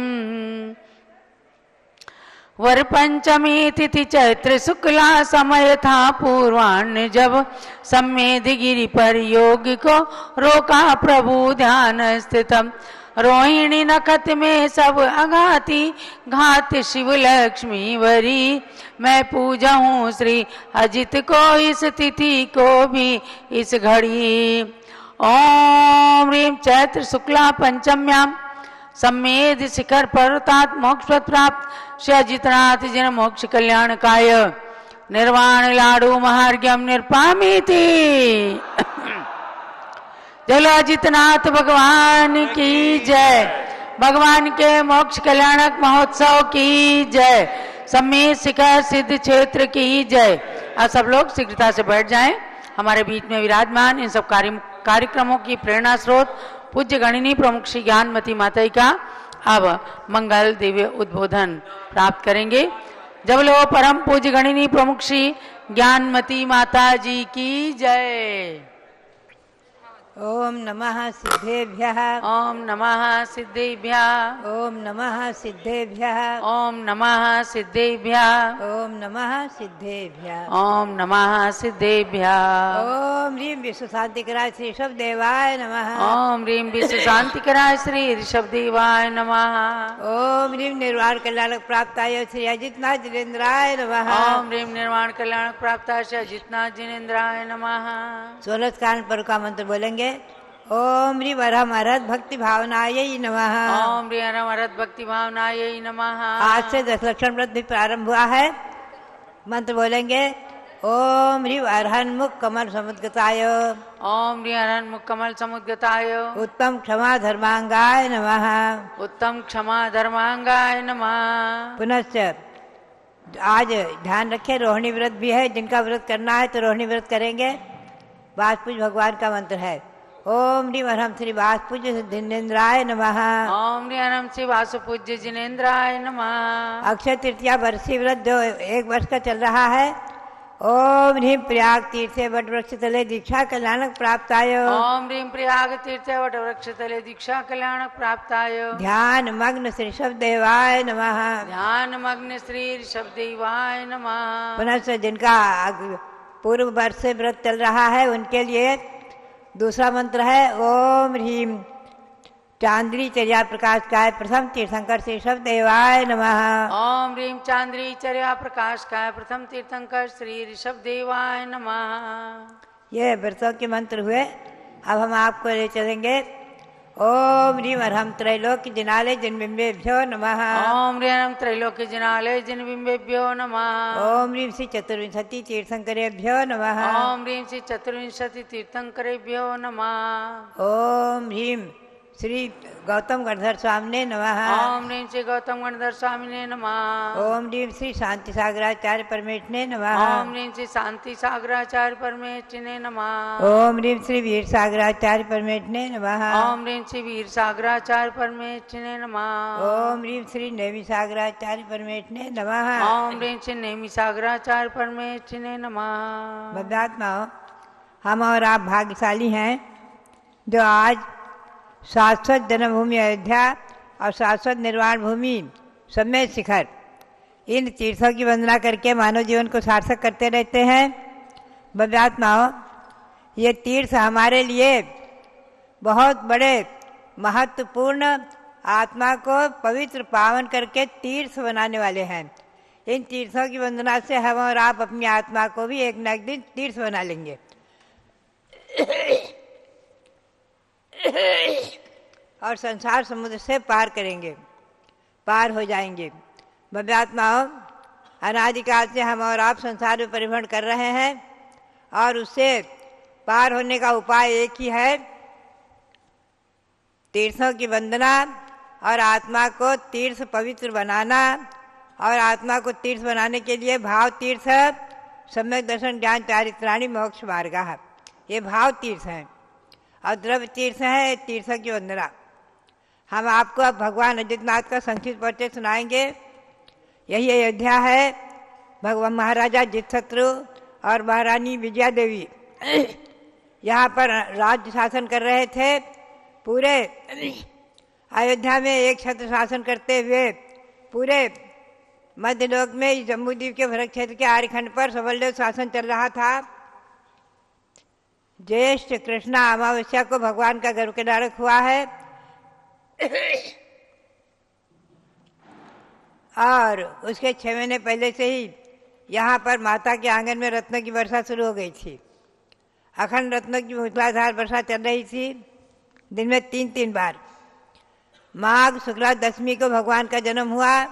वर पंचमी तिथि चैत्र शुक्ला समय था पूर्वाह्न, जब सम्मेद गिरि पर योग को रोका प्रभु ध्यान स्थितम, रोहिणी नखत में सब अघाती घात शिव लक्ष्मी वरी, मैं पूजा हूँ श्री अजित को इस तिथि को भी इस घड़ी। ओम ह्रीं चैत्र शुक्ला पंचम्याम सम्मेद शिखर पर्वतात मोक्ष प्राप्त श्री अजितनाथ जिन मोक्ष कल्याणकाय निर्वाण लाडू महार्घ्यम निर्पामीति। चलो अजितनाथ भगवान की जय, भगवान के मोक्ष कल्याणक महोत्सव की जय, सम्मेद शिखर सिद्ध क्षेत्र की जय। अब सब लोग शीघ्रता से बैठ जाएं। हमारे बीच में विराजमान इन सब कार्यक्रमों की प्रेरणा स्रोत पूज्य गणिनी प्रमुख श्री ज्ञानमती माता का अब मंगल दिव्य उद्बोधन प्राप्त करेंगे। जब लो परम पूज्य गणिनी प्रमुख श्री ज्ञानमती माता जी की जय। ओम नमः सिद्धेभ्यः, ओम नमः सिद्धेभ्यः, ओम नमः सिद्धेभ्यः, ओम नमः सिद्धेभ्यः, ओम नमः सिद्धेभ्यः, ओम नमः सिद्धेभ्यः। ओम ह्रीं विश्व शांतिकराय श्री ऋषभ देवाय नमः, ओम ह्रीं विश्व शांतिकराय श्री ऋषभ देवाय नमः। ओम ह्रीं निर्वाण कल्याणक प्राप्ताय श्री अजितनाथ जिनेन्द्राय नमः, ओम ह्रीं निर्वाण कल्याण प्राप्ताय श्री अजितनाथ जिनेन्द्राय नमः। 16 कांड पर का मंत्र बोलेंगे। ओम ह्रीं वरहम अरहत भक्ति भावनायै नमः, ओम ह्रीं वरहम अरहत भक्ति भावनायै नमः। आज से 10 लक्षण व्रत भी प्रारंभ हुआ है। मंत्र बोलेंगे। ओम ह्रीं अरहन मुख कमल समुद्गताय, ओम ह्रीं अरहन मुख कमल समुद्गताय, उत्तम क्षमा धर्मांगाय नमः, उत्तम क्षमा धर्मांगाय नमः। पुनश्च आज ध्यान रखें, रोहिणी व्रत भी है। जिनका व्रत करना है तो रोहिणी व्रत करेंगे। वासपूज भगवान का मंत्र है। ओम ह्रीं वरहम श्री वासपूज्य जिनेन्द्राय नमः, ओम ह्रीं वरहम श्री वासुपूज्य जिनेन्द्राय नमः। अक्षय तृतीया वर्षीय व्रत जो 1 वर्ष का चल रहा है। ओम ह्रीं प्रयाग तीर्थे वट वृक्ष तले दीक्षा कल्याणक प्राप्ताय, ओम ह्रीं प्रयाग तीर्थे वट वृक्ष तले दीक्षा कल्याणक प्राप्ताय, ध्यान मग्न श्री ऋषभ देवाय नमः, ध्यान मग्न श्री ऋषभ देवाय नमः। पुनः जिनका पूर्व वर्ष से व्रत चल रहा है उनके लिए दूसरा मंत्र है। ओम ह्रीं चांद्री चर्या प्रकाश काय प्रथम तीर्थंकर श्री ऋषभ देवाय नमः, ओम ह्रीं चांद्री चर्या प्रकाश काय प्रथम तीर्थंकर श्री ऋषभ देवाय नमः। ये व्रतों के मंत्र हुए। अब हम आपको ले चलेंगे। ओम ह्रीं वरहम त्रैलोक्य जिनालय जिनबिंबेभ्यो नमः, ओम ह्रीं वरहम त्रैलोक्य जिनालय जिनबिंबेभ्यो नमः, ओम ह्रीं श्री चतुर्विंशति तीर्थंकरेभ्यो नमः, ओम ह्रीं श्री चतुर्विंशति तीर्थंकरेभ्यो नमः, ओम ह्रीं श्री गौतम गणधर स्वामिने नमः, ओम ह्रीं श्री गौतम गणधर स्वामिने नमः, ओम ह्रीं श्री शांति सागराचार्य परमेष्ठिने नमः, ओम ह्रीं श्री शांति सागराचार्य परमेष्ठिने नमः, ओम ह्रीं श्री वीर सागराचार्य परमेष्ठिने नमः, ओम ह्रीं श्री वीर सागराचार्य परमेष्ठिने नमः, ओम ह्रीं श्री नेमि सागराचार्य परमेष्ठिने नमः, ओम ह्रीं श्री नेमि सागराचार्य परमेष्ठिने नमः। भव्यात्माओं, हम और आप भाग्यशाली हैं जो आज शाश्वत जन्मभूमि अयोध्या और शाश्वत निर्वाण भूमि सम्मेद शिखर इन तीर्थों की वंदना करके मानव जीवन को सार्थक करते रहते हैं। भव्यात्माओं, ये तीर्थ हमारे लिए बहुत बड़े महत्वपूर्ण, आत्मा को पवित्र पावन करके तीर्थ बनाने वाले हैं। इन तीर्थों की वंदना से हम और आप अपनी आत्मा को भी एक न एक दिन तीर्थ बना लेंगे और संसार समुद्र से पार करेंगे, पार हो जाएंगे। भव्यात्माओं, अनादिकाल से हम और आप संसार में परिभ्रमण कर रहे हैं और उससे पार होने का उपाय एक ही है, तीर्थों की वंदना और आत्मा को तीर्थ पवित्र बनाना। और आत्मा को तीर्थ बनाने के लिए भाव तीर्थ, सम्यक दर्शन, ज्ञान, चारित्राणि, मोक्ष मार्गः, ये भाव तीर्थ हैं। और द्रव्य तीर्थ है तीर्थों की वंदना। हम आपको अब भगवान अजितनाथ का संक्षिप्त परिचय सुनाएंगे। यही अयोध्या है। भगवान महाराजा जितशत्रु और महारानी विजया देवी यहाँ पर राज्य शासन कर रहे थे। पूरे अयोध्या में एक छत्र शासन करते हुए पूरे मध्यलोक में इस जम्बूद्वीप के भरत क्षेत्र के आर्यखंड पर सबलदेव शासन चल रहा था। ज्येष्ठ कृष्णा अमावस्या को भगवान का गर्भ किनारक हुआ है और उसके 6 महीने पहले से ही यहाँ पर माता के आंगन में रत्नों की वर्षा शुरू हो गई थी। अखंड रत्नों की मूसलाधार वर्षा चल रही थी, दिन में 3-3 बार। माघ शुक्ला दशमी को भगवान का जन्म हुआ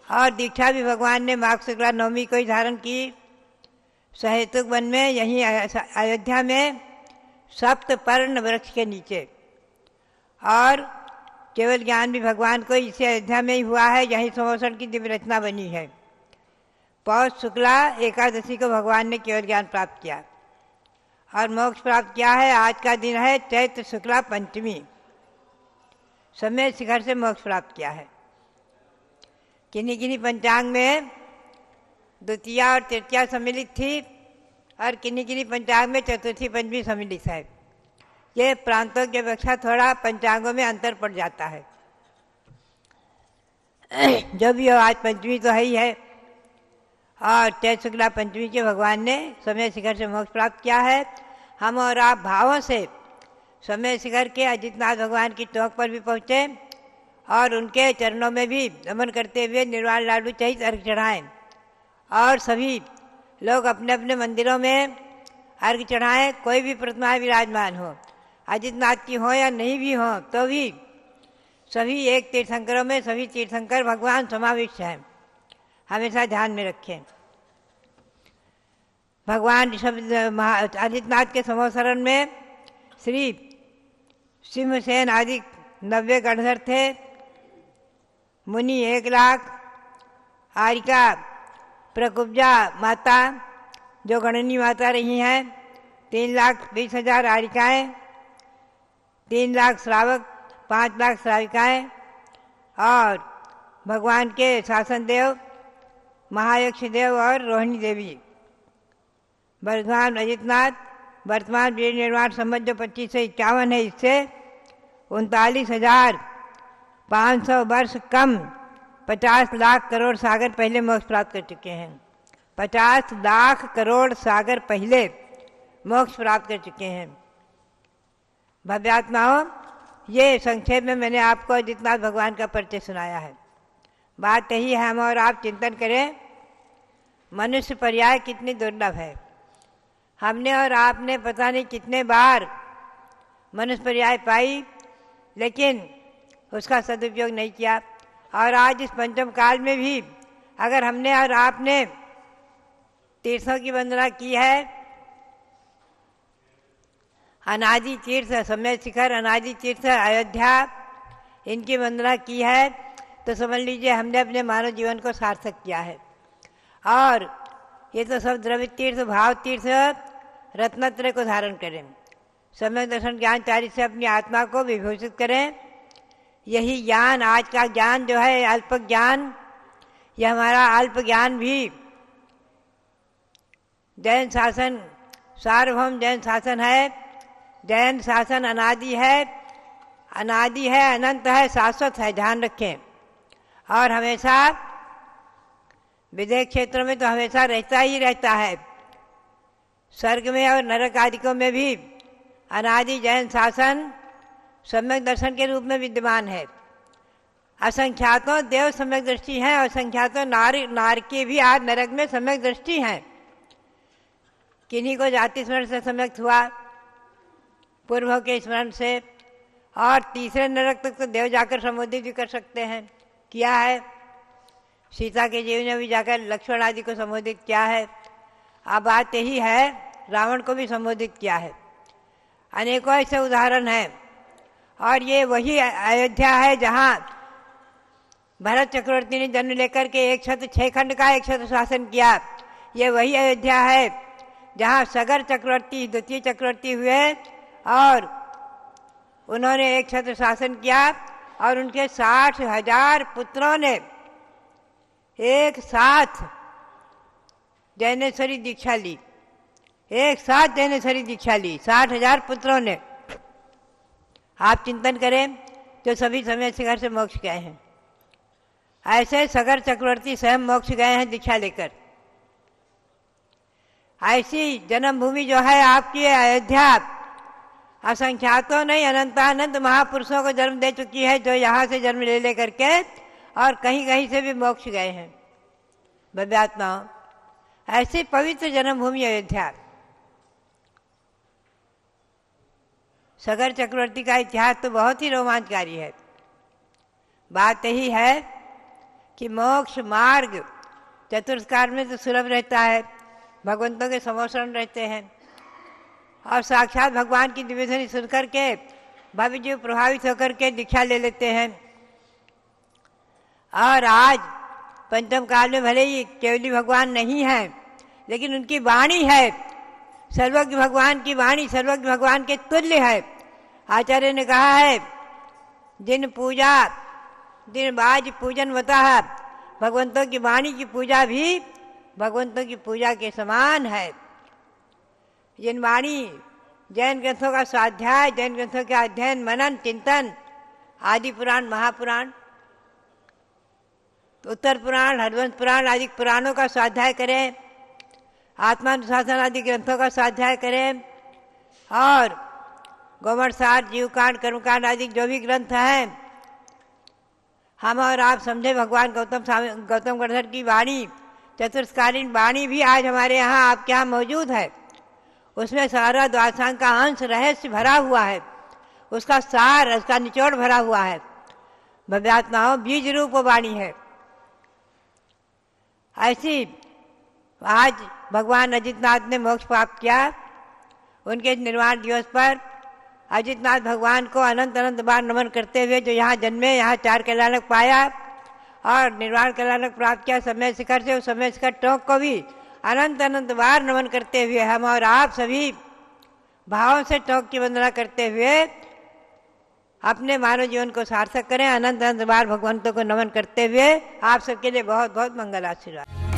और दीक्षा भी भगवान ने माघ शुक्ला नवमी को ही धारण की। सहेतुक वन में, यहीं अयोध्या में, सप्तपर्ण वृक्ष के नीचे। और केवल ज्ञान भी भगवान को इसे अयोध्या में ही हुआ है, यहीं संवत्सर की दिव्य रचना बनी है। पौष शुक्ला एकादशी को भगवान ने केवल ज्ञान प्राप्त किया और मोक्ष प्राप्त किया है। आज का दिन है चैत्र शुक्ला पंचमी, समय शिखर से मोक्ष प्राप्त किया है। किन्हीं किन्हीं पंचांग में द्वितीया और तृतीया सम्मिलित थी और किन्हीं किन्हीं पंचांग में चतुर्थी पंचमी सम्मिलित है। ये प्रांतों की अपेक्षा थोड़ा पंचांगों में अंतर पड़ जाता है। जो भी हो, आज पंचमी तो है ही है और चैत्र शुक्ला पंचमी के भगवान ने समय शिखर से मोक्ष प्राप्त किया है। हम और आप भावों से समय शिखर के अजितनाथ भगवान की टोक पर भी पहुँचे और उनके चरणों में भी नमन करते हुए निर्वाण लाडू सहित अर्घ्य चढ़ाएं। और सभी लोग अपने अपने मंदिरों में अर्घ्य चढ़ाएं। कोई भी प्रतिमा विराजमान हो, अजितनाथ की हो या नहीं भी हो, तो भी सभी एक तीर्थंकरों में सभी तीर्थंकर भगवान समाविष्ट हैं, हमेशा ध्यान में रखें। भगवान अजितनाथ के संवत्सरण में श्री सिंहसेन आदि 90 गणधर थे। मुनि 1 लाख, आरिका प्रकुब्जा माता जो गणनी माता रही हैं 3,20,000 आरिकाएँ, 3 लाख श्रावक, 5 लाख श्राविकाएँ और भगवान के शासन देव महायक्ष देव और रोहिणी देवी। भगवान अजितनाथ वर्तमान वीर निर्माण संबत जो 2551 है, इससे 39,500 वर्ष कम 50 लाख करोड़ सागर पहले मोक्ष प्राप्त कर चुके हैं। 50 लाख करोड़ सागर पहले मोक्ष प्राप्त कर चुके हैं। भव्यात्माओं, ये संक्षेप में मैंने आपको अजितनाथ भगवान का परिचय सुनाया है। बात यही है, हम और आप चिंतन करें, मनुष्य पर्याय कितनी दुर्लभ है। हमने और आपने पता नहीं कितने बार मनुष्य पर्याय पाई, लेकिन उसका सदुपयोग नहीं किया। और आज इस पंचम काल में भी अगर हमने और आपने तीर्थों की वंदना की है, अनादि तीर्थ समय शिखर, अनादि तीर्थ अयोध्या, इनकी वंदना की है, तो समझ लीजिए हमने अपने मानव जीवन को सार्थक किया है। और ये तो सब द्रव्य तीर्थ, भाव तीर्थ, रत्नत्रय को धारण करें, सम्यक दर्शन ज्ञान चारित से अपनी आत्मा को विभूषित करें। यही ज्ञान, आज का ज्ञान जो है अल्प ज्ञान, यह हमारा अल्प ज्ञान भी जैन शासन, सार्वभौम जैन शासन है। जैन शासन अनादि है, अनादि है, अनंत है, शाश्वत है, ध्यान रखें। और हमेशा विदेह क्षेत्रों में तो हमेशा रहता ही रहता है। स्वर्ग में और नरक आदिकों में भी अनादि जैन शासन सम्यक दर्शन के रूप में विद्यमान है। असंख्यातों देव सम्यक दृष्टि हैं और असंख्यातों नारकी भी आज नरक में सम्यक दृष्टि हैं। किन्हीं को जाति स्मरण से सम्यक हुआ, पूर्व के स्मरण से, और तीसरे नरक तक तो देव जाकर संबोधित भी कर सकते हैं, किया है। सीता के जीव ने भी जाकर लक्ष्मण आदि को संबोधित किया है। अब बात यही है, रावण को भी संबोधित किया है। अनेकों ऐसे उदाहरण हैं। और ये वही अयोध्या है जहाँ भरत चक्रवर्ती ने जन्म लेकर के 106 खंड का 100 शासन किया। ये वही अयोध्या है जहाँ सगर चक्रवर्ती द्वितीय चक्रवर्ती हुए और उन्होंने 100 शासन किया और उनके 60,000 पुत्रों ने एक साथ जैनेश्वरी दीक्षा ली। एक साथ जैनेश्वरी दीक्षा ली 60,000 पुत्रों ने। आप चिंतन करें तो सभी समय शिखर से मोक्ष गए हैं। ऐसे सगर चक्रवर्ती स्वयं मोक्ष गए हैं दीक्षा लेकर। ऐसी जन्मभूमि जो है आपकी अयोध्या असंख्यातों नहीं अनंतानंत महापुरुषों को जन्म दे चुकी है, जो यहाँ से जन्म ले करके और कहीं कहीं से भी मोक्ष गए हैं भव्यात्माओं। ऐसी पवित्र जन्मभूमि अयोध्या। सगर चक्रवर्ती का इतिहास तो बहुत ही रोमांचकारी है। बात यही है कि मोक्ष मार्ग चतुर्स्कार में तो सुलभ रहता है, भगवंतों के समोषण रहते हैं और साक्षात भगवान की दिव्यध्वनि सुन करके भव्य जीव प्रभावित होकर के दीक्षा ले लेते हैं। और आज पंचम काल में भले ही केवली भगवान नहीं है, लेकिन उनकी वाणी है, सर्वज्ञ भगवान की वाणी सर्वज्ञ भगवान के तुल्य है। आचार्य ने कहा है, जिन बाज पूजन होता है, भगवंतों की वाणी की पूजा भी भगवंतों की पूजा के समान है। जिन वाणी जैन ग्रंथों का स्वाध्याय, जैन ग्रंथों का अध्ययन, मनन, चिंतन, आदि पुराण, महापुराण, उत्तर पुराण, हरवंश पुराण आदि पुराणों का स्वाध्याय करें, आत्मानुशासन आदि ग्रंथों का स्वाध्याय करें और गोमणसार, जीवकांड, कर्मकांड आदि जो भी ग्रंथ हैं, हम और आप समझे भगवान गौतम गणधर की वाणी, चतुष्कालीन वाणी भी आज हमारे यहाँ आपके यहाँ मौजूद है। उसमें सारा द्वादशांग का अंश रहस्य भरा हुआ है, उसका सार, उसका निचोड़ भरा हुआ है। भव्यात्माओं बीज रूप वाणी है। ऐसी आज भगवान अजितनाथ ने मोक्ष प्राप्त किया। उनके निर्वाण दिवस पर अजितनाथ भगवान को अनंत अनंत बार नमन करते हुए, जो यहाँ जन्मे, यहाँ 4 कल्याणक पाया और निर्वाण कल्याणक प्राप्त किया समय शिखर से, उस समय शिखर टोंक को भी अनंत अनंत बार नमन करते हुए हम और आप सभी भावों से टोंक की वंदना करते हुए अपने मानव जीवन को सार्थक करें। अनंत अनंत बार भगवंतों को नमन करते हुए आप सबके लिए बहुत बहुत मंगल आशीर्वाद।